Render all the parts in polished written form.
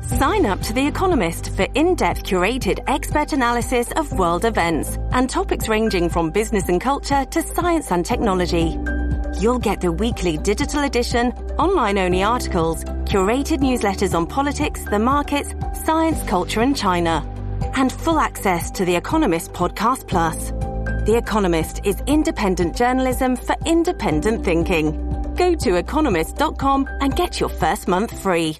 Sign up to The Economist for in-depth curated expert analysis of world events and topics ranging from business and culture to science and technology. You'll get the weekly digital edition, online-only articles, curated newsletters on politics, the markets, science, culture and China, and full access to The Economist Podcast Plus. The Economist is independent journalism for independent thinking. Go to economist.com and get your first month free.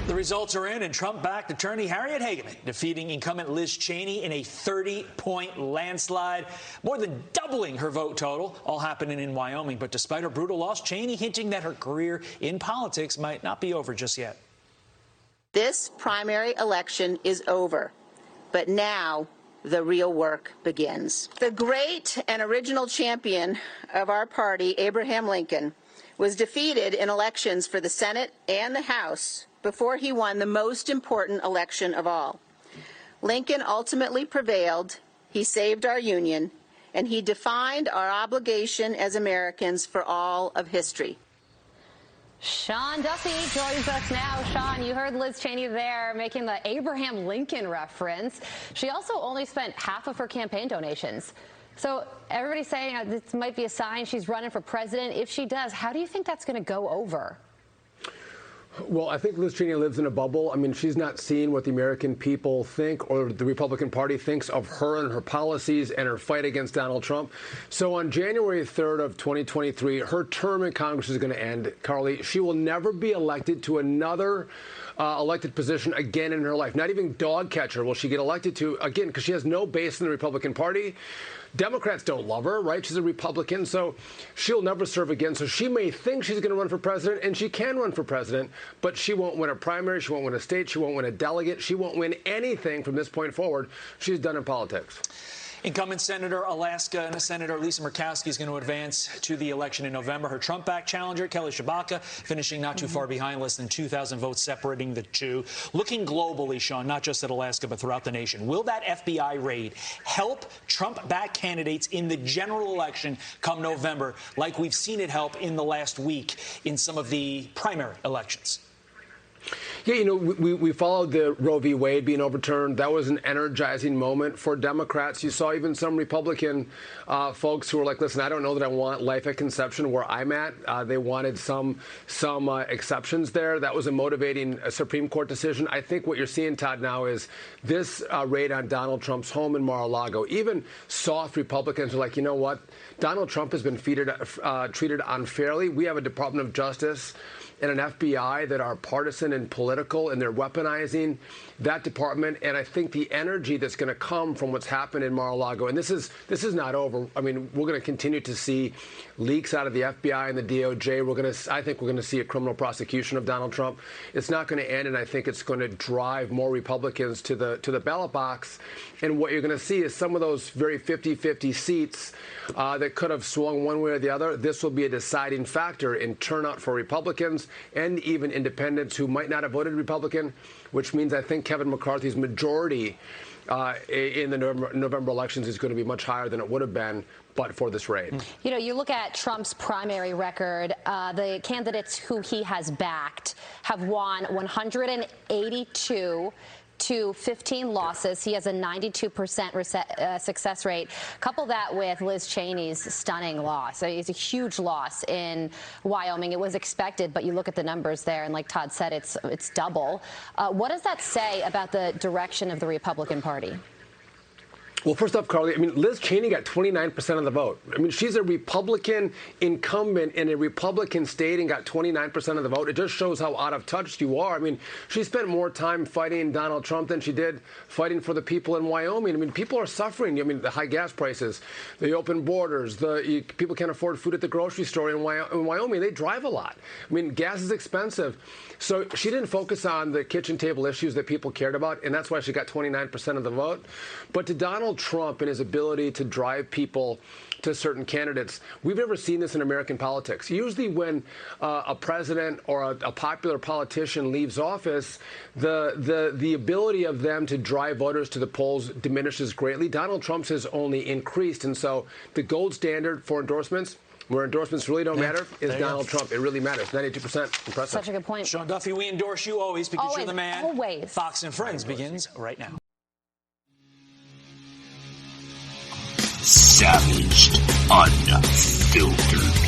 The results are in, and Trump-backed attorney Harriet Hageman defeating incumbent Liz Cheney in a 30-point landslide, more than doubling her vote total, all happening in Wyoming. But despite her brutal loss, Cheney hinting that her career in politics might not be over just yet. This primary election is over, but now the real work begins. The great and original champion of our party, Abraham Lincoln, was defeated in elections for the Senate and the House before he won the most important election of all. Lincoln ultimately prevailed, he saved our Union, and he defined our obligation as Americans for all of history. Sean Duffy joins us now. Sean, you heard Liz Cheney there making the Abraham Lincoln reference. She also only spent half of her campaign donations. So everybody's saying this might be a sign she's running for president. If she does, how do you think that's going to go over? Well, I think Liz Cheney lives in a bubble. I mean, she's not seeing what the American people think or the Republican Party thinks of her and her policies and her fight against Donald Trump. So on January 3rd of 2023, her term in Congress is going to end, Carly. She will never be elected to another elected position again in her life. Not even dog catcher will she get elected to again, because she has no base in the Republican Party. Democrats don't love her, right? She's a Republican, so she'll never serve again. So she may think she's going to run for president, and she can run for president, but she won't win a primary, she won't win a state, she won't win a delegate, she won't win anything from this point forward. She's done in politics. Incumbent Senator Alaska and Senator Lisa Murkowski is going to advance to the election in November. Her Trump-backed challenger, Kelly Tshibaka, finishing not too far behind, less than 2,000 votes separating the two. Looking globally, Sean, not just at Alaska, but throughout the nation, will that FBI raid help Trump-backed candidates in the general election come November, like we've seen it help in the last week in some of the primary elections? Yeah, you know, we followed the Roe v. Wade being overturned. That was an energizing moment for Democrats. You saw even some Republican folks who were like, listen, I don't know that I want life at conception where I'm at. They wanted some exceptions there. That was a motivating Supreme Court decision. I think what you're seeing, Todd, now is this raid on Donald Trump's home in Mar-a-Lago. Even soft Republicans are like, you know what? Donald Trump has been treated unfairly. We have a Department of Justice and an FBI that are partisan and political, and they're weaponizing that department. And I think the energy that's going to come from what's happened in Mar-a-Lago, and this is not over. I mean, we're going to continue to see leaks out of the FBI and the DOJ. I think we're going to see a criminal prosecution of Donald Trump. It's not going to end, and I think it's going to drive more Republicans to the ballot box. And what you're going to see is some of those very 50-50 seats that could have swung one way or the other. This will be a deciding factor in turnout for Republicans and even independents who might not have voted Republican, which means I think Kevin McCarthy's majority in the November elections is going to be much higher than it would have been but for this raid. You know, you look at Trump's primary record, the candidates who he has backed have won 182 to 15 losses. He has a 92% success rate. Couple that with Liz Cheney's stunning loss. So it's a huge loss in Wyoming. It was expected, but you look at the numbers there, and like Todd said, it's double. What does that say about the direction of the Republican Party? Well, first off, Carly, I mean, Liz Cheney got 29% of the vote. I mean, she's a Republican incumbent in a Republican state and got 29% of the vote. It just shows how out of touch you are. I mean, she spent more time fighting Donald Trump than she did fighting for the people in Wyoming. I mean, people are suffering. I mean, the high gas prices, the open borders, people can't afford food at the grocery store in Wyoming. They drive a lot. I mean, gas is expensive. So she didn't focus on the kitchen table issues that people cared about, and that's why she got 29% of the vote. But to Donald Trump and his ability to drive people to certain candidates, we've never seen this in American politics. Usually when a president or a popular politician leaves office, the ability of them to drive voters to the polls diminishes greatly. Donald Trump's has only increased, and so the gold standard for endorsements Where endorsements really don't matter is There you Donald go. Trump. It really matters. 92%. Impressive. Such a good point. Sean Duffy, we endorse you always because you're the man. Always. Fox and Friends begins right now. Savaged, unfiltered.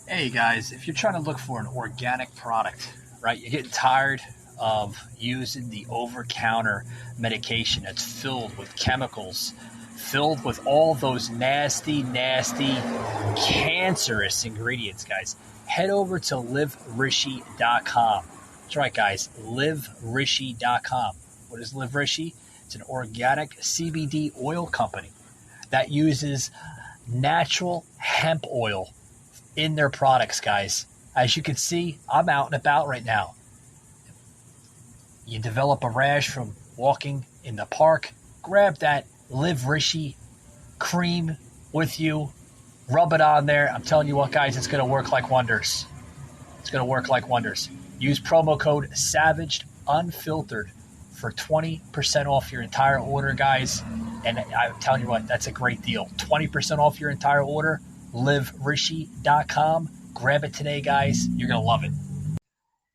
Hey guys, if you're trying to look for an organic product, right, you're getting tired of using the over-counter medication that's filled with chemicals, filled with all those nasty, cancerous ingredients, guys, head over to liverishi.com. That's right, guys, liverishi.com. What is Live Rishi? It's an organic CBD oil company that uses natural hemp oil in their products, guys. As you can see, I'm out and about right now. You develop a rash from walking in the park, grab that Live Rishi cream with you, rub it on there. I'm telling you what, guys, it's going to work like wonders. It's going to work like wonders. Use promo code SAVAGEDUNFILTERED for 20% off your entire order, guys. And I'm telling you what, that's a great deal. 20% off your entire order. liverishi.com. Grab it today, guys. You're going to love it.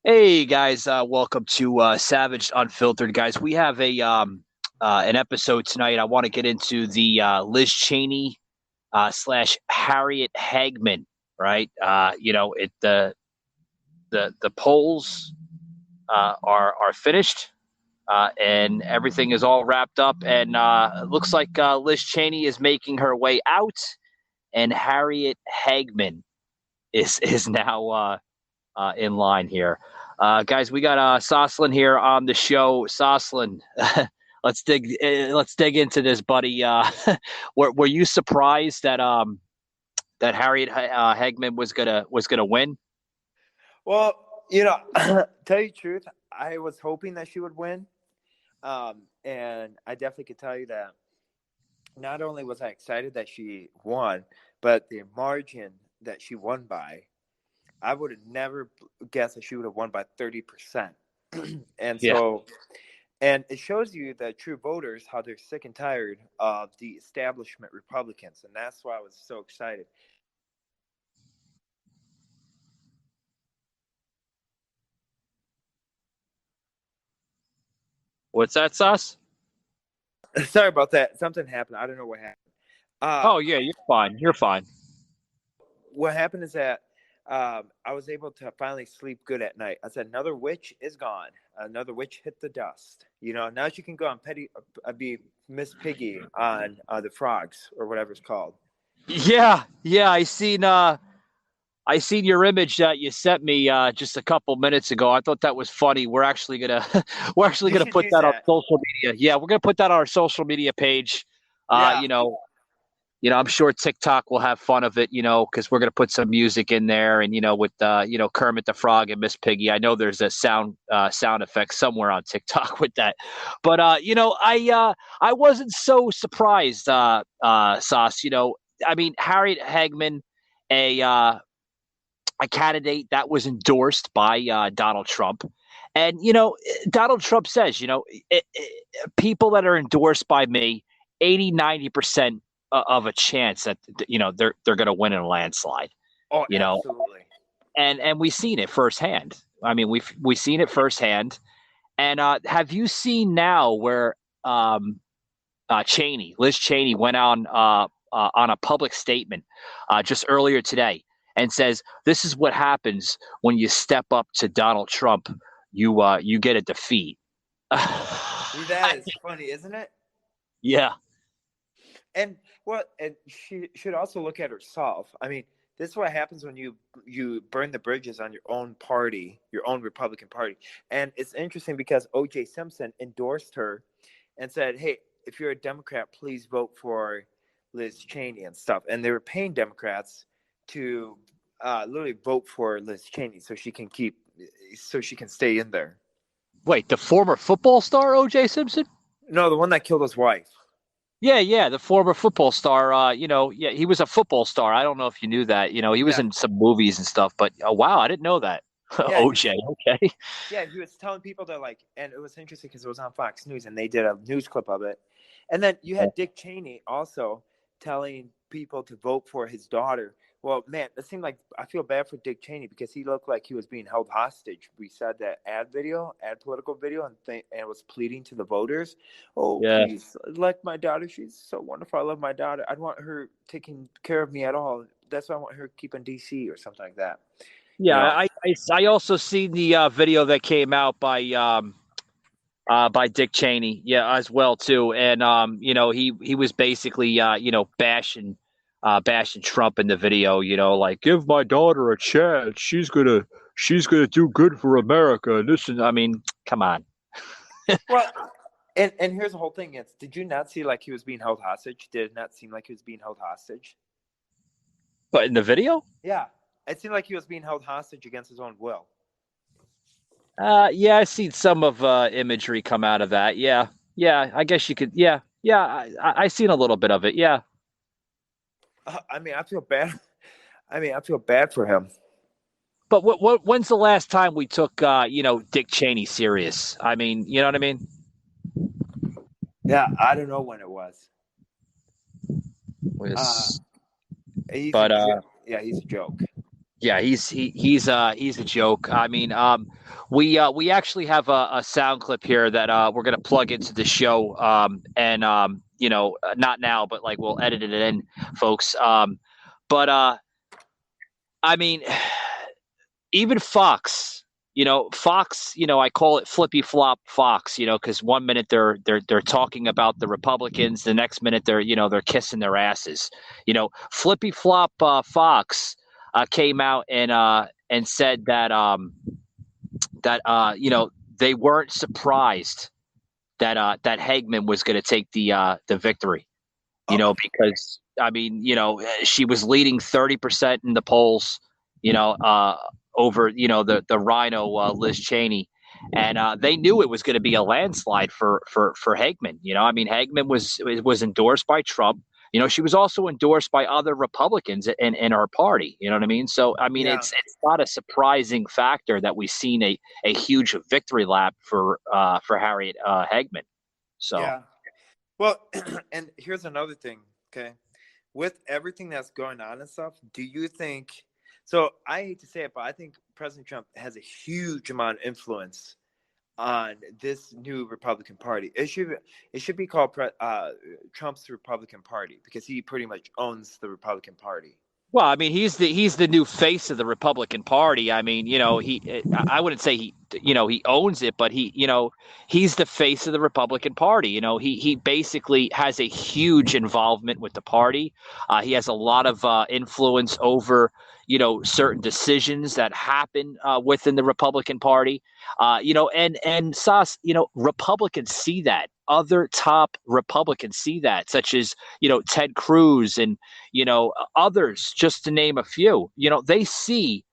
Hey, guys. Welcome to Savaged Unfiltered, guys. We have an episode tonight. I want to get into the Liz Cheney / Harriet Hageman, right? The polls are finished. And everything is all wrapped up. And it looks like Liz Cheney is making her way out. And Harriet Hageman is now in line here. Guys, we got Soslan here on the show. Soslan, let's dig into this, buddy. Were you surprised that Harriet Hageman was gonna win? Well, tell you the truth, I was hoping that she would win. And I definitely could tell you that not only was I excited that she won, but the margin that she won by, I would have never guessed that she would have won by 30%. And so, and it shows you that true voters, how they're sick and tired of the establishment Republicans. And that's why I was so excited. What's that, Sauce? Sorry about that. Something happened. I don't know what happened. Oh, yeah, you're fine. You're fine. What happened is that I was able to finally sleep good at night. I said, another witch is gone. Another witch hit the dust. Now she can go on be Miss Piggy on the Frogs or whatever it's called. Yeah. I seen your image that you sent me just a couple minutes ago. I thought that was funny. We're actually gonna put that on social media. Yeah, we're gonna put that on our social media page. I'm sure TikTok will have fun of it, because we're gonna put some music in there, and with Kermit the Frog and Miss Piggy. I know there's a sound effect somewhere on TikTok with that, but I wasn't so surprised, Sauce. Harriet Hageman, a candidate that was endorsed by Donald Trump. And, Donald Trump says, people that are endorsed by me, 80-90% of a chance that, they're going to win in a landslide. Oh, absolutely. And we've seen it firsthand. I mean, we've seen it firsthand. And have you seen now where Liz Cheney went on a public statement just earlier today and says, this is what happens when you step up to Donald Trump. You get a defeat. That is funny, isn't it? Yeah. And she should also look at herself. I mean, this is what happens when you burn the bridges on your own party, your own Republican Party. And it's interesting because O.J. Simpson endorsed her and said, hey, if you're a Democrat, please vote for Liz Cheney and stuff. And they were paying Democrats to literally vote for Liz Cheney so she can stay in there. Wait, the former football star O.J. Simpson? No, the one that killed his wife. Yeah, the former football star. Yeah, he was a football star. I don't know if you knew that. He was Yeah, in some movies and stuff. But wow, I didn't know that. yeah, OJ, okay. yeah. He was telling people that and it was interesting because it was on Fox News and they did a news clip of it. And then you had Dick Cheney also telling people to vote for his daughter. Well, man, it seemed like I feel bad for Dick Cheney because he looked like he was being held hostage. We saw that ad political video, and was pleading to the voters, "Oh, Yeah, please elect my daughter. She's so wonderful. I love my daughter. I don't want her taking care of me at all. That's why I want her keeping DC or something like that." yeah. You know, I also seen the video that came out by Dick Cheney, yeah, as well too. And he was basically bashing Trump in the video. Like, give my daughter a chance. She's gonna do good for America. Listen, I mean, come on. well, and here's the whole thing: did you not see like he was being held hostage? Did it not seem like he was being held hostage? But in the video, Yeah, it seemed like he was being held hostage against his own will. yeah, I seen some of imagery come out of that. Yeah. I guess you could. Yeah. I seen a little bit of it. Yeah. I mean, I feel bad. I feel bad for him. But when's the last time we took Dick Cheney serious? I mean, you know what I mean? Yeah, I don't know when it was. He's But he's a joke. yeah, he's a joke. I mean, we actually have a sound clip here that we're gonna plug into the show, and not now, but like we'll edit it in, folks. But I mean, even Fox, I call it flippy flop Fox, because one minute they're talking about the Republicans, the next minute they're kissing their asses. Flippy flop Fox came out and said that they weren't surprised that Hageman was going to take the victory. Because I mean, she was leading 30% in the polls. Over the Rhino Liz Cheney, and they knew it was going to be a landslide for Hageman. I mean, Hageman was endorsed by Trump. She was also endorsed by other Republicans in her party. You know what I mean? So I mean, it's not a surprising factor that we've seen a huge victory lap for Harriet Hageman. So yeah. Well, and here's another thing. Okay, with everything that's going on and stuff, do you think? So I hate to say it, but I think President Trump has a huge amount of influence on this new Republican Party. It should be called Trump's Republican Party because he pretty much owns the Republican Party. Well, I mean, he's the new face of the Republican Party. I mean, I wouldn't say he owns it, but he's the face of the Republican Party. He basically has a huge involvement with the party. He has a lot of influence over, certain decisions that happen within the Republican Party. And Sas, Republicans see that. Other top Republicans see that, such as, Ted Cruz and, others, just to name a few. They see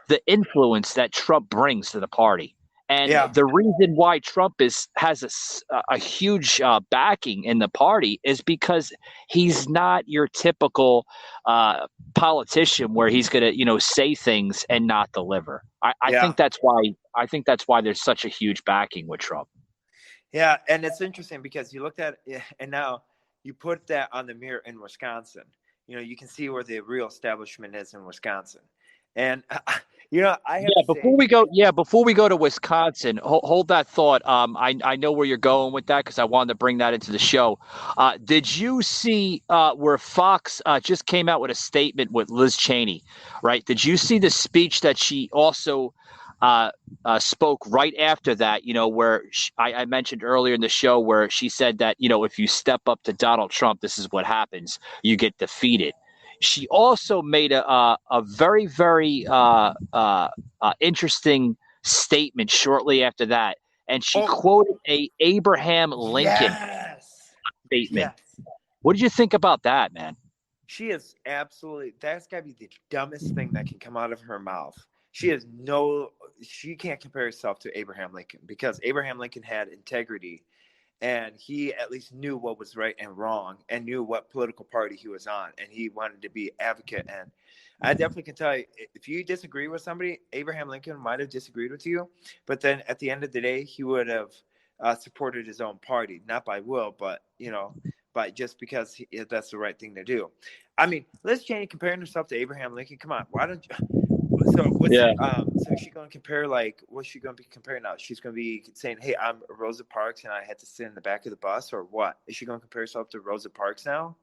the influence that Trump brings to the party. And the reason why Trump has a huge backing in the party is because he's not your typical politician where he's going to, say things and not deliver. I think that's why there's such a huge backing with Trump. Yeah, and it's interesting because you looked at it, and now you put that on the mirror in Wisconsin. You can see where the real establishment is in Wisconsin. And I have before we go to Wisconsin, hold that thought. I know where you're going with that because I wanted to bring that into the show. Did you see where Fox just came out with a statement with Liz Cheney, right? Did you see the speech that she also spoke right after that, where I mentioned earlier in the show where she said that, if you step up to Donald Trump, this is what happens. You get defeated. She also made a very, very interesting statement shortly after that. And she quoted a Abraham Lincoln statement. Yes. What did you think about that, man? She is that's got to be the dumbest thing that can come out of her mouth. She can't compare herself to Abraham Lincoln because Abraham Lincoln had integrity and he at least knew what was right and wrong and knew what political party he was on, and he wanted to be advocate. And I definitely can tell you, if you disagree with somebody, Abraham Lincoln might have disagreed with you, but then at the end of the day, he would have supported his own party, not by will, but but just because that's the right thing to do. I mean, Liz Cheney comparing herself to Abraham Lincoln, come on, why don't you? So so is she going to compare, like, what's she going to be comparing now? She's going to be saying, hey, I'm Rosa Parks and I had to sit in the back of the bus, or what? Is she going to compare herself to Rosa Parks now?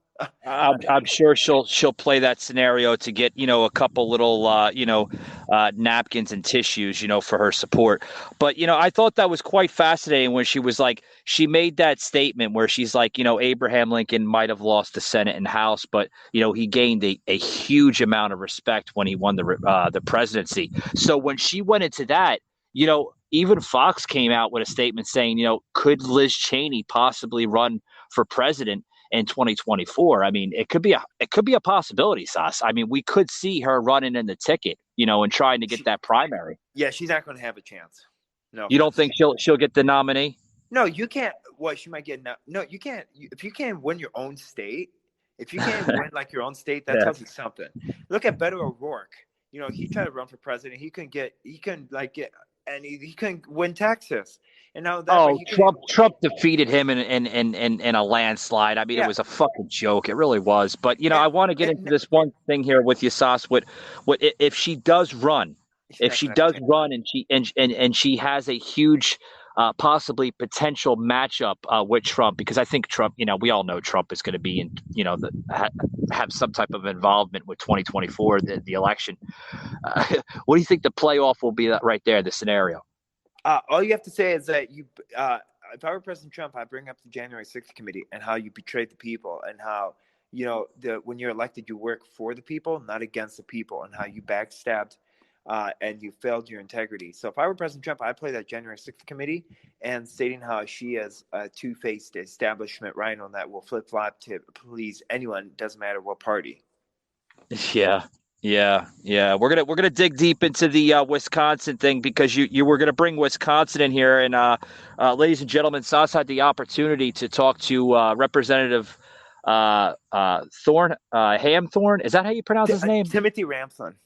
I'm sure she'll play that scenario to get a couple little napkins and tissues for her support. But I thought that was quite fascinating when she made that statement where she's like, Abraham Lincoln might have lost the Senate and House, but he gained a huge amount of respect when he won the presidency. So when she went into that, even Fox came out with a statement saying, could Liz Cheney possibly run for president in 2024? I mean, it could be a possibility, Sas. I mean, we could see her running in the ticket, and trying to get that primary. Yeah, she's not going to have a chance. No. You don't think she'll get the nominee? No, you can't. Well, she might get no. You can't. If you can't win your own state, if you can't win like your own state, that tells you something. Look at Beto O'Rourke. He tried to run for president. He couldn't get, and he couldn't win Texas. And now Trump defeated him in a landslide. I mean, It was a fucking joke. It really was. But I want to get into this one thing here with you, Sas. What if she does run? If she does run and she has a huge, possibly potential matchup with Trump, because I think Trump, we all know Trump is going to be in, have some type of involvement with 2024, the election. What do you think the playoff will be right there, the scenario? All you have to say is that if I were President Trump, I'd bring up the January 6th committee and how you betrayed the people, and how, when you're elected, you work for the people, not against the people, and how you backstabbed and you failed your integrity. So if I were President Trump, I'd play that January 6th committee and stating how she is a two-faced establishment rhino that will flip-flop to please anyone, doesn't matter what party. Yeah. We're gonna dig deep into the Wisconsin thing, because you were gonna bring Wisconsin in here, and ladies and gentlemen, Sas had the opportunity to talk to Representative Thorne, Hamthorne. Is that how you pronounce his name? Timothy Ramthorne.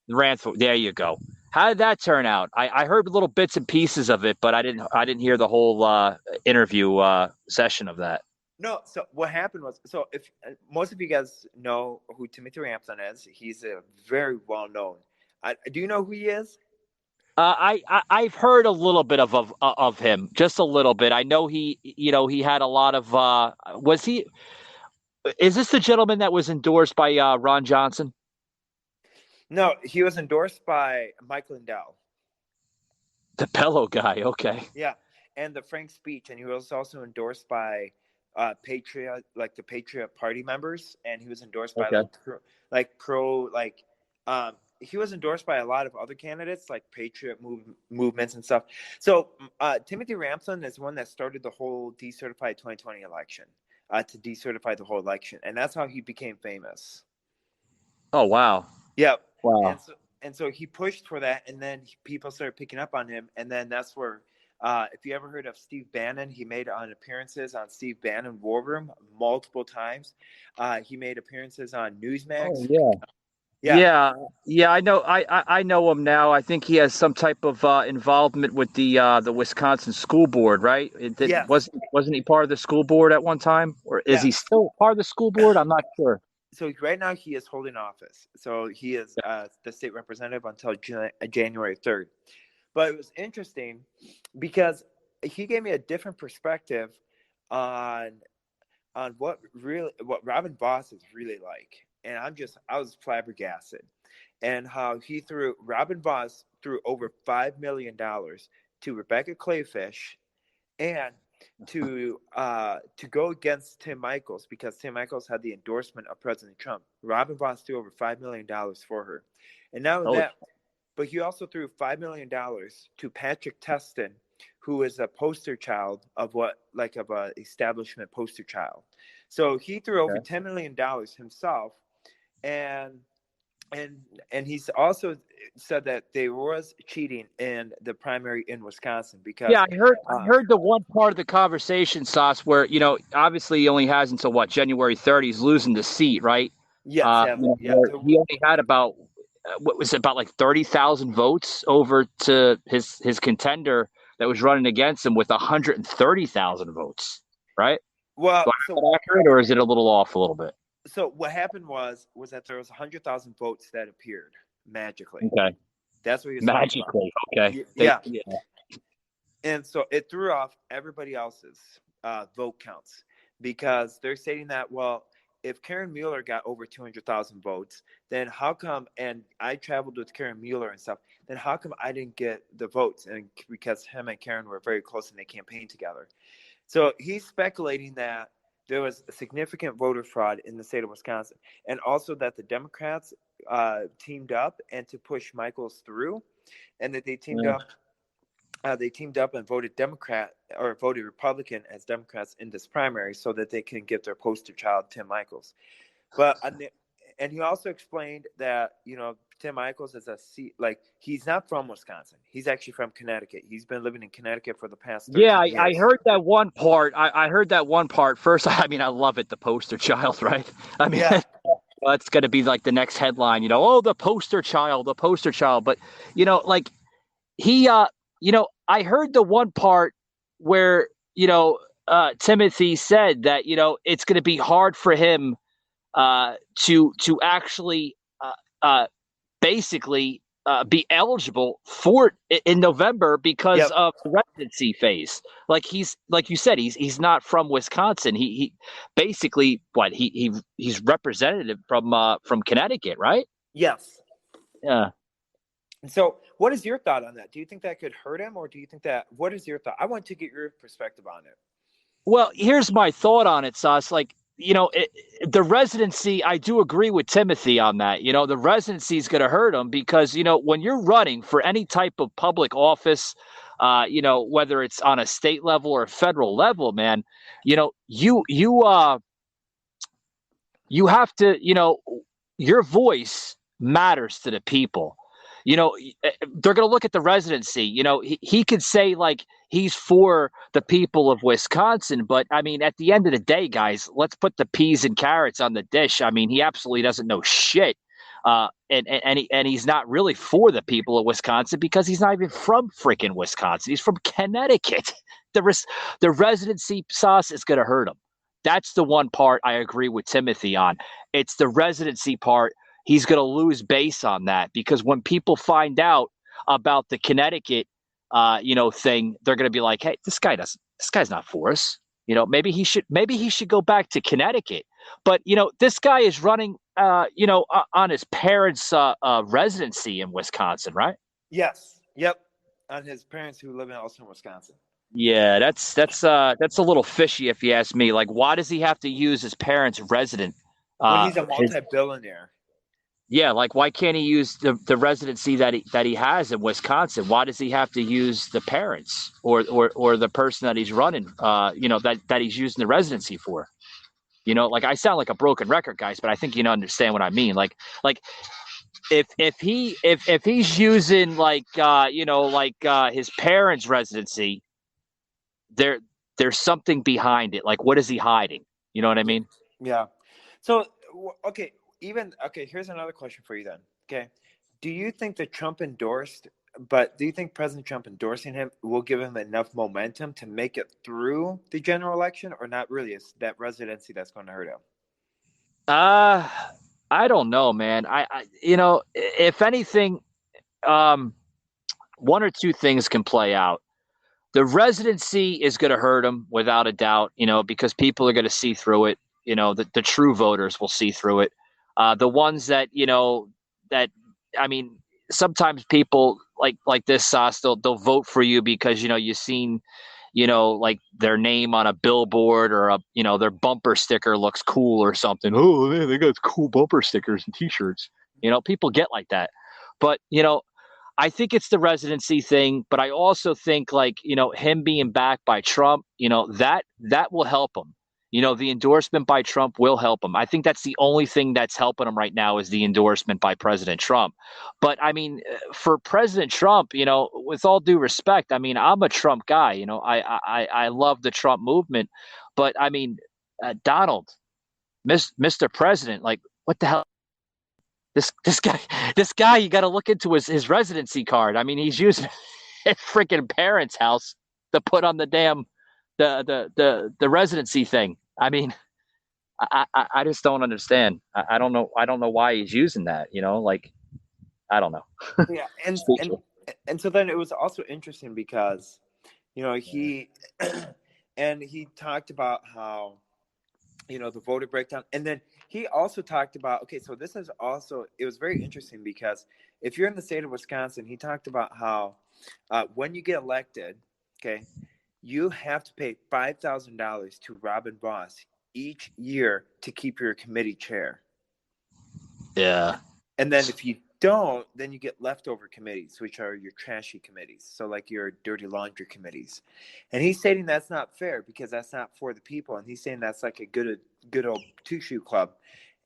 There you go. How did that turn out? I heard little bits and pieces of it, but I didn't hear the whole interview session of that. No, so what happened was, so if most of you guys know who Timothy Ramthorne is, he's a very well-known. Do you know who he is? I've heard a little bit of him, just a little bit. I know he had a lot of. Is this the gentleman that was endorsed by Ron Johnson? No, he was endorsed by Mike Lindell. The Pello guy, okay. Yeah, and the Frank Speech, and he was also endorsed by Patriot, like the Patriot Party members, and he was endorsed by he was endorsed by a lot of other candidates, like Patriot movements and stuff. So Timothy Ramthorne is one that started the whole decertified 2020 election, to decertify the whole election, and that's how he became famous. Oh wow! Yeah. Wow. And so he pushed for that, and then people started picking up on him, and then that's where, if you ever heard of Steve Bannon, he made appearances on Steve Bannon War Room multiple times. He made appearances on Newsmax. Oh, yeah. I know. I know him now. I think he has some type of involvement with the Wisconsin school board, right? Wasn't he part of the school board at one time, or is he still part of the school board? I'm not sure. So right now he is holding office. So he is the state representative until January 3rd. But it was interesting because he gave me a different perspective on what Robin Vos is really like. And I was flabbergasted. And how Robin Vos threw over $5 million to Rebecca Clayfish, and to go against Tim Michels, because Tim Michels had the endorsement of President Trump. Robin Vos threw over $5 million for her. And but he also threw $5 million to Patrick Teston, who is a poster child of a establishment poster child. So he threw over $10 million himself. And and he's also said that there was cheating in the primary in Wisconsin because Yeah, I heard the one part of the conversation, Sauce, where obviously he only has until January 30th. He's losing the seat, right? yes, Where he only had about what was it, about like 30,000 votes over to his contender that was running against him with 130,000 votes, right? well, Do I have that accurate, or is it a little off a little bit? so what happened was that there was 100,000 votes that appeared magically. Okay. That's what he was Magically. Okay. Yeah. And so it threw off everybody else's vote counts because they're stating that, well, if Karen Mueller got over 200,000 votes, then how come, and I traveled with Karen Mueller and stuff, then how come I didn't get the votes? And because him and Karen were very close and they campaigned together. So he's speculating that there was a significant voter fraud in the state of Wisconsin, and also that the Democrats teamed up and to push Michaels through, and that they teamed up. They teamed up and voted Democrat or voted Republican as Democrats in this primary so that they can get their poster child, Tim Michaels. But and he also explained that Tim Michaels is he's not from Wisconsin. He's actually from Connecticut. He's been living in Connecticut for the past 13 years. I heard that one part. I heard that one part first. I mean, I love it. The poster child, right? I mean, that's going to be like the next headline. The poster child, the poster child. But he. I heard the one part where, Timothy said that, it's going to be hard for him to actually basically be eligible for in November because of the residency phase. Like you said, he's not from Wisconsin. He basically he's representative from Connecticut, right? Yes. Yeah. So what is your thought on that? Do you think that could hurt him, or do you think what is your thought? I want to get your perspective on it. Well, here's my thought on it, Sauce. The residency, I do agree with Timothy on that. The residency is going to hurt him because, when you're running for any type of public office, whether it's on a state level or a federal level, man, you have to, your voice matters to the people. They're going to look at the residency. He could say he's for the people of Wisconsin, but I mean, at the end of the day, guys, let's put the peas and carrots on the dish. I mean, he absolutely doesn't know shit, and he's not really for the people of Wisconsin because he's not even from freaking Wisconsin. He's from Connecticut. The residency, Sauce, is going to hurt him. That's the one part I agree with Timothy on. It's the residency part. He's going to lose base on that because when people find out about the Connecticut, thing, they're going to be like, "Hey, this guy's not for us." Maybe he should go back to Connecticut. But this guy is running, on his parents' residency in Wisconsin, right? Yes. Yep. On his parents who live also in Wisconsin. Yeah, that's a little fishy if you ask me. Why does he have to use his parents' resident? When he's a multi-billionaire. Yeah, why can't he use the residency that he has in Wisconsin? Why does he have to use the parents or the person that he's running? That he's using the residency for. I sound like a broken record, guys, but I think you understand what I mean. If he's using his parents' residency, there's something behind it. What is he hiding? You know what I mean? Yeah. So okay. Here's another question for you then. Okay. Do you think President Trump endorsing him will give him enough momentum to make it through the general election, or not really? It's that residency that's going to hurt him? I don't know, man. If anything, one or two things can play out. The residency is going to hurt him without a doubt, because people are going to see through it. The true voters will see through it. The ones that, sometimes people like this, Sauce, they'll vote for you because, you've seen, their name on a billboard or their bumper sticker looks cool or something. Oh, they got cool bumper stickers and T-shirts. People get like that. But, I think it's the residency thing, but I also think him being backed by Trump, that will help him. The endorsement by Trump will help him. I think that's the only thing that's helping him right now is the endorsement by President Trump. But I mean, for President Trump, with all due respect, I mean, I'm a Trump guy. I love the Trump movement, but I mean, Donald, Mr. President, like, what the hell? This guy, you got to look into his residency card. I mean, he's using his freaking parents' house to put on the damn the residency thing. I mean, I just don't understand. I don't know. I don't know why he's using that. Like, I don't know. Yeah, and so then it was also interesting because, he and he talked about how, the voter breakdown, and then he also talked about, okay, so this is also, it was very interesting because if you're in the state of Wisconsin, he talked about how when you get elected, okay, you have to pay $5,000 to Robin Boss each year to keep your committee chair. Yeah. And then if you don't, then you get leftover committees, which are your trashy committees. So like your dirty laundry committees. And he's stating that's not fair because that's not for the people. And he's saying that's like a good old two-shoe club.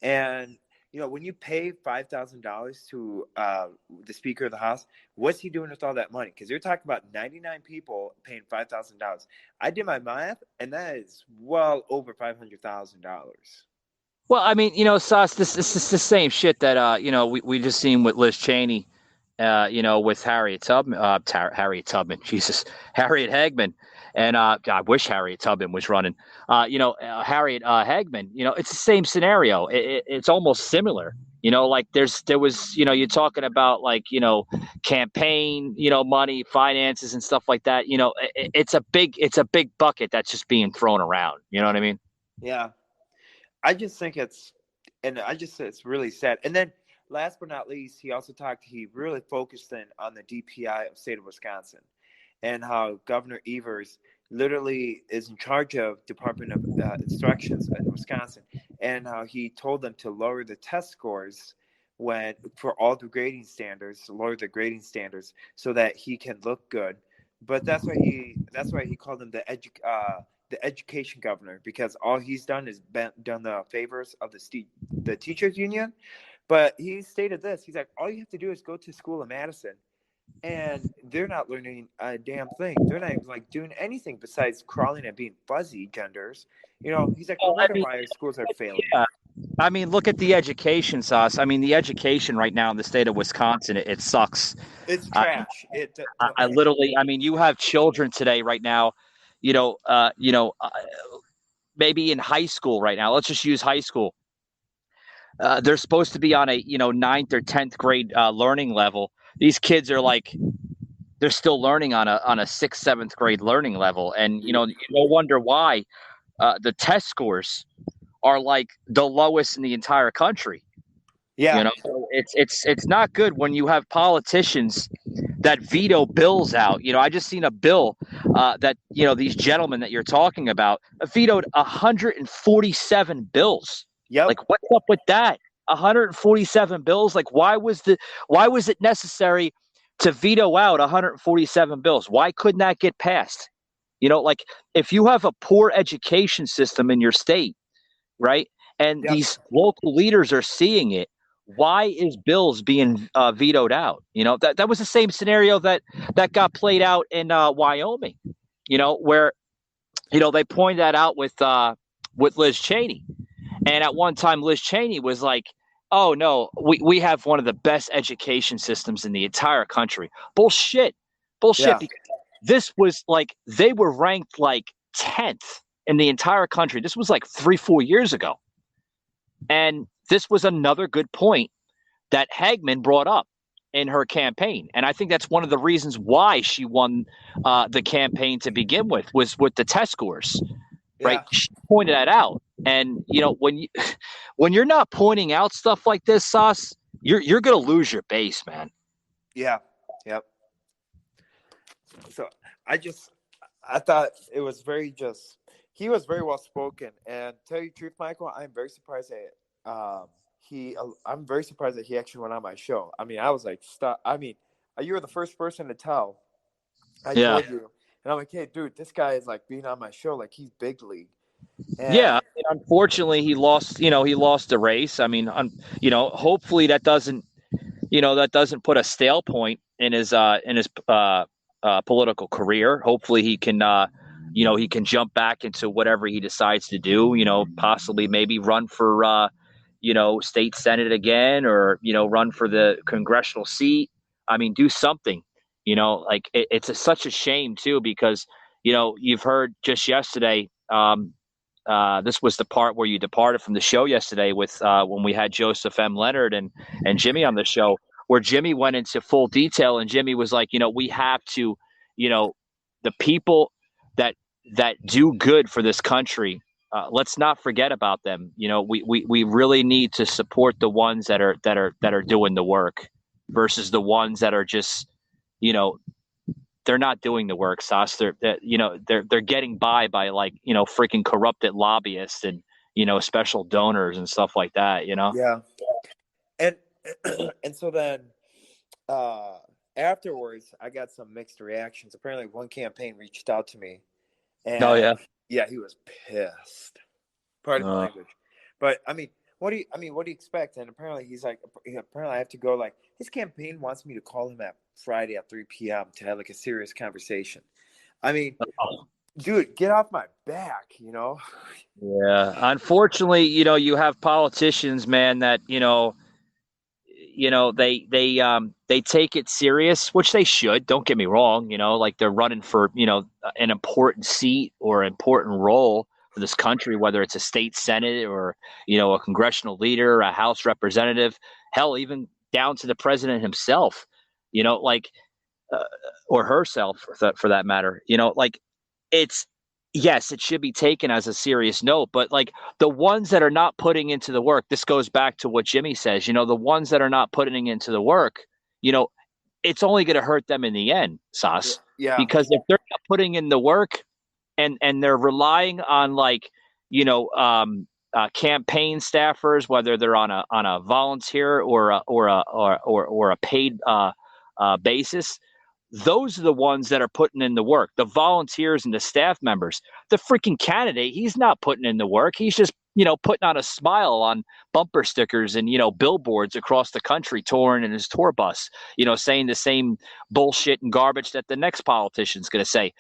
And, when you pay $5,000 to the Speaker of the House, what's he doing with all that money? Because you're talking about 99 people paying $5,000. I did my math, and that is well over $500,000. Well, I mean, Sauce, this is the same shit that we just seen with Liz Cheney, with Harriet Tubman, Harriet Hageman, and I wish Harriet Tubman was running. Harriet Hageman. It's the same scenario. It's almost similar. Like there was, you're talking about like campaign, money, finances, and stuff like that. It's a big bucket that's just being thrown around. You know what I mean? Yeah. I just think it's really sad. And then last but not least, he really focused in on the DPI of the state of Wisconsin and how Governor Evers literally is in charge of Department of Instructions in Wisconsin, and how he told them to lower the test scores for all the grading standards, so that he can look good. But that's why he called him the education governor, because all he's done is done the favors of the teachers union. But he stated this: he's like, all you have to do is go to school in Madison, and they're not learning a damn thing. They're not even like doing anything besides crawling and being fuzzy genders. He's like, why our schools are failing. Yeah. I mean, look at the education, Sauce. I mean, the education right now in the state of Wisconsin, it sucks. It's trash. I literally, I mean, you have children today right now, maybe in high school right now. Let's just use high school. They're supposed to be on a, 9th or 10th grade learning level. These kids are like, they're still learning on a 6th, 7th grade learning level. And, no wonder why the test scores are like the lowest in the entire country. Yeah. It's not good when you have politicians that veto bills out. I just seen a bill that, these gentlemen that you're talking about vetoed 147 bills. Yep. Like, what's up with that? 147 bills. Like, why was it necessary to veto out 147 bills? Why couldn't that get passed? Like, if you have a poor education system in your state, right, and these local leaders are seeing it, why is bills being vetoed out? That was the same scenario that got played out in Wyoming, where, they pointed that out with Liz Cheney. And at one time, Liz Cheney was like, oh, no, we have one of the best education systems in the entire country. Bullshit. Yeah. Because this was like, they were ranked like 10th in the entire country. This was like 3-4 years ago. And this was another good point that Hageman brought up in her campaign. And I think that's one of the reasons why she won the campaign to begin with, was with the test scores. Right. Yeah. She pointed that out. And, when you're not pointing out stuff like this, Sauce, you're going to lose your base, man. Yeah. Yep. So I thought it was he was very well spoken. And to tell you the truth, Michael, I'm very surprised that I'm very surprised that he actually went on my show. I mean, I was like, stop. I mean, you were the first person to tell. I told you. And I'm like, hey, dude, this guy is like being on my show, like he's big league. Yeah, unfortunately, he lost. He lost the race. I mean, hopefully that doesn't put a stale point in his political career. Hopefully, he can he can jump back into whatever he decides to do. Possibly maybe run for state senate again, or run for the congressional seat. I mean, do something. It's such a shame too, because you've heard just yesterday. This was the part where you departed from the show yesterday with when we had Joseph M. Leonard and Jimmy on the show, where Jimmy went into full detail, and Jimmy was like, we have to, the people that do good for this country, let's not forget about them. We really need to support the ones that are doing the work versus the ones that are just, they're not doing the work, Sauce. They're getting by like, freaking corrupted lobbyists and, special donors and stuff like that, Yeah. And and so then afterwards, I got some mixed reactions. Apparently one campaign reached out to me. And yeah, he was pissed. Pardon my language. But I mean, what do you expect? And apparently he's like, apparently I have to go, like, his campaign wants me to call him at Friday at 3 p.m. to have like a serious conversation. I mean, dude, get off my back, Yeah. Unfortunately, you have politicians, man, that, they take it serious, which they should. Don't get me wrong. Like they're running for, an important seat or important role for this country, whether it's a state senate or, a congressional leader, a House representative, hell, even down to the president himself, or herself for that matter, yes, it should be taken as a serious note, but like the ones that are not putting into the work, this goes back to what Jimmy says, the ones that are not putting into the work, it's only going to hurt them in the end, Sauce. Yeah. Because if they're not putting in the work and they're relying on like, campaign staffers, whether they're on a volunteer or a paid basis, those are the ones that are putting in the work. The volunteers and the staff members. The freaking candidate, he's not putting in the work. He's just, putting on a smile on bumper stickers and, billboards across the country, touring in his tour bus, saying the same bullshit and garbage that the next politician's going to say.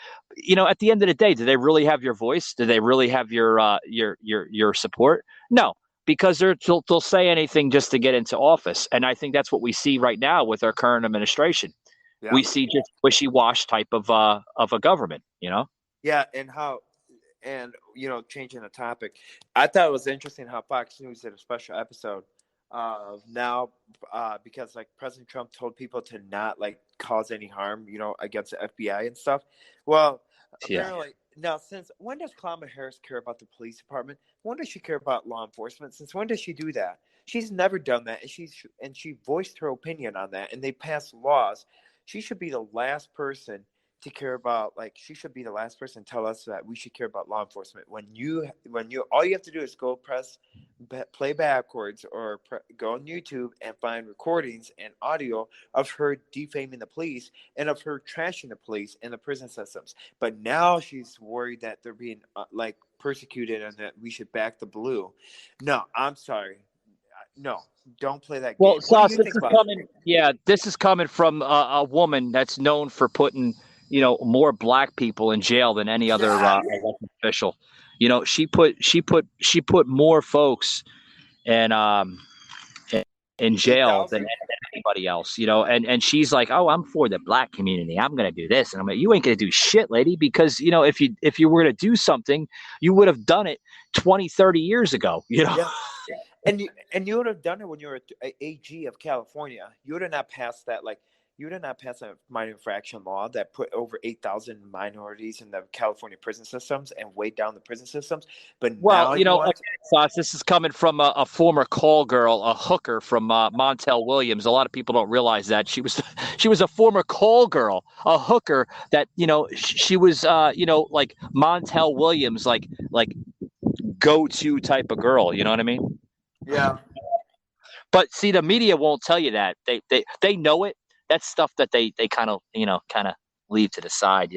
At the end of the day, do they really have your voice? Do they really have your support? No, because they'll say anything just to get into office. And I think that's what we see right now with our current administration. Yeah. We see just wishy-wash type of a government, Yeah, changing the topic, I thought it was interesting how Fox News did a special episode now because like President Trump told people to not like cause any harm, against the FBI and stuff. Well, apparently now, since when does Kamala Harris care about the police department? When does she care about law enforcement? Since when does she do that? She's never done that, and she voiced her opinion on that, and they passed laws. She should be the last person to care about, she should be the last person to tell us that we should care about law enforcement. When you all you have to do is go play backwards or go on YouTube and find recordings and audio of her defaming the police and of her trashing the police and the prison systems. But now she's worried that they're being persecuted and that we should back the blue. No, I'm sorry. No, don't play that game. Well, Sauce, this is coming from a woman that's known for putting, more black people in jail than any other elected official. She put more folks in jail than anybody else. And she's like, oh, I'm for the black community. I'm gonna do this, and I'm like, you ain't gonna do shit, lady, because if you were gonna do something, you would have done it 20, 30 years ago. Yeah. And you would have done it when you were AG of California. You would have not passed that. You would not pass a minor infraction law that put over 8,000 minorities in the California prison systems and weighed down the prison systems. But Sauce, this is coming from a former call girl, a hooker from Montel Williams. A lot of people don't realize that she was a former call girl, a hooker that she was like Montel Williams, like go-to type of girl. You know what I mean? Yeah. But see, the media won't tell you that. They know it. That's stuff that they kind of leave to the side,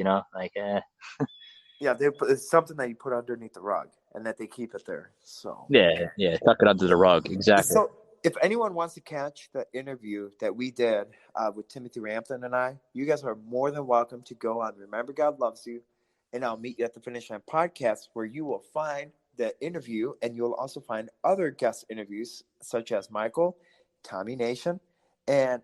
Yeah, it's something that you put underneath the rug and that they keep it there. So Yeah, tuck it under the rug. Exactly. So if anyone wants to catch the interview that we did with Timothy Rampton and I, you guys are more than welcome to go on Remember God Loves You, and I'll Meet You at the Finish Line podcast, where you will find the interview, and you'll also find other guest interviews such as Michael, Tommy Nation, and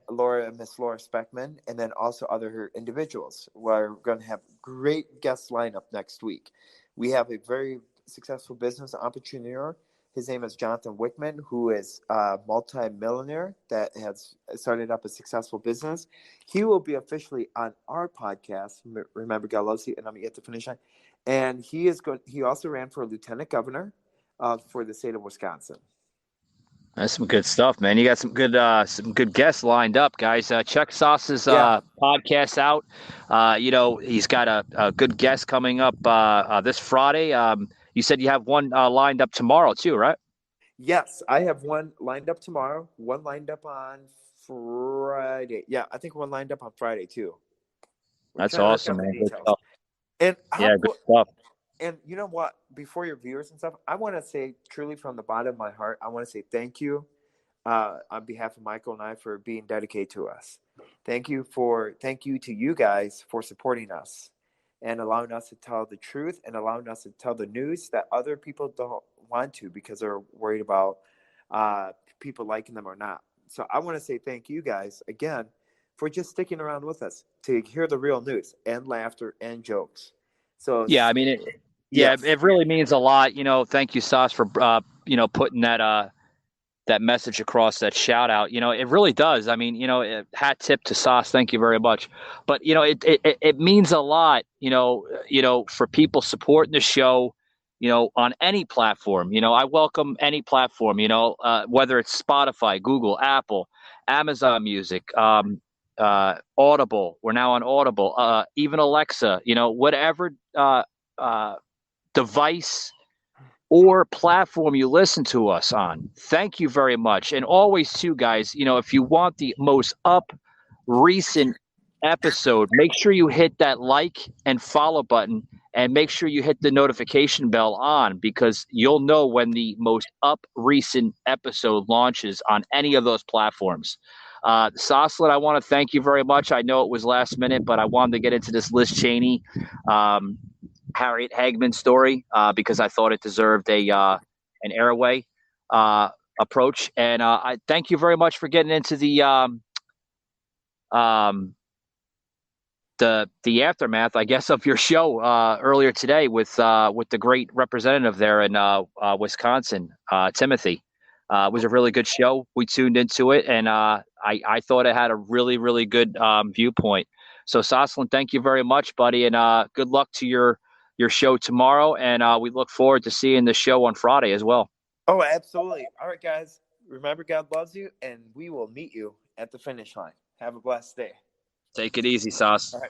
Miss Laura Speckman, and then also other individuals. We're going to have great guest lineup next week. We have a very successful business entrepreneur. His name is Jonathan Wickman, who is a multi-millionaire that has started up a successful business. He will be officially on our podcast, Remember God Loves You, and I'm at the finish line. And he also ran for lieutenant governor for the state of Wisconsin. That's some good stuff, man. You got some good guests lined up, guys. Check Sauce's podcast out. He's got a good guest coming up this Friday. You said you have one lined up tomorrow too, right? Yes, I have one lined up tomorrow. One lined up on Friday. Yeah, I think one lined up on Friday too. That's awesome, man. Good stuff. And good stuff. And you know what? Before your viewers and stuff, I want to say truly from the bottom of my heart, I want to say thank you on behalf of Michael and I for being dedicated to us. Thank you to you guys for supporting us and allowing us to tell the truth and allowing us to tell the news that other people don't want to because they're worried about people liking them or not. So I want to say thank you guys again for just sticking around with us to hear the real news and laughter and jokes. So yeah, I mean, it really means a lot. Thank you, Sauce, for putting that message across, that shout out. It really does. I mean, hat tip to Sauce. Thank you very much. But it means a lot. For people supporting the show. On any platform. I welcome any platform. Whether it's Spotify, Google, Apple, Amazon Music, Audible. We're now on Audible. Even Alexa. Whatever device or platform you listen to us on. Thank you very much. And always too, guys, if you want the most recent episode, make sure you hit that like and follow button and make sure you hit the notification bell on, because you'll know when the most recent episode launches on any of those platforms. Soslan, I want to thank you very much. I know it was last minute, but I wanted to get into this Liz Cheney, Harriet Hageman story because I thought it deserved an airway approach. And I thank you very much for getting into the aftermath, I guess, of your show earlier today with the great representative there in Wisconsin, Timothy. It was a really good show. We tuned into it, and I thought it had a really, really good viewpoint. So, Soslan, thank you very much, buddy, and good luck to your show tomorrow. And we look forward to seeing the show on Friday as well. Oh, absolutely. All right, guys. Remember, God loves you, and we will meet you at the finish line. Have a blessed day. Take it easy, Sauce. All right.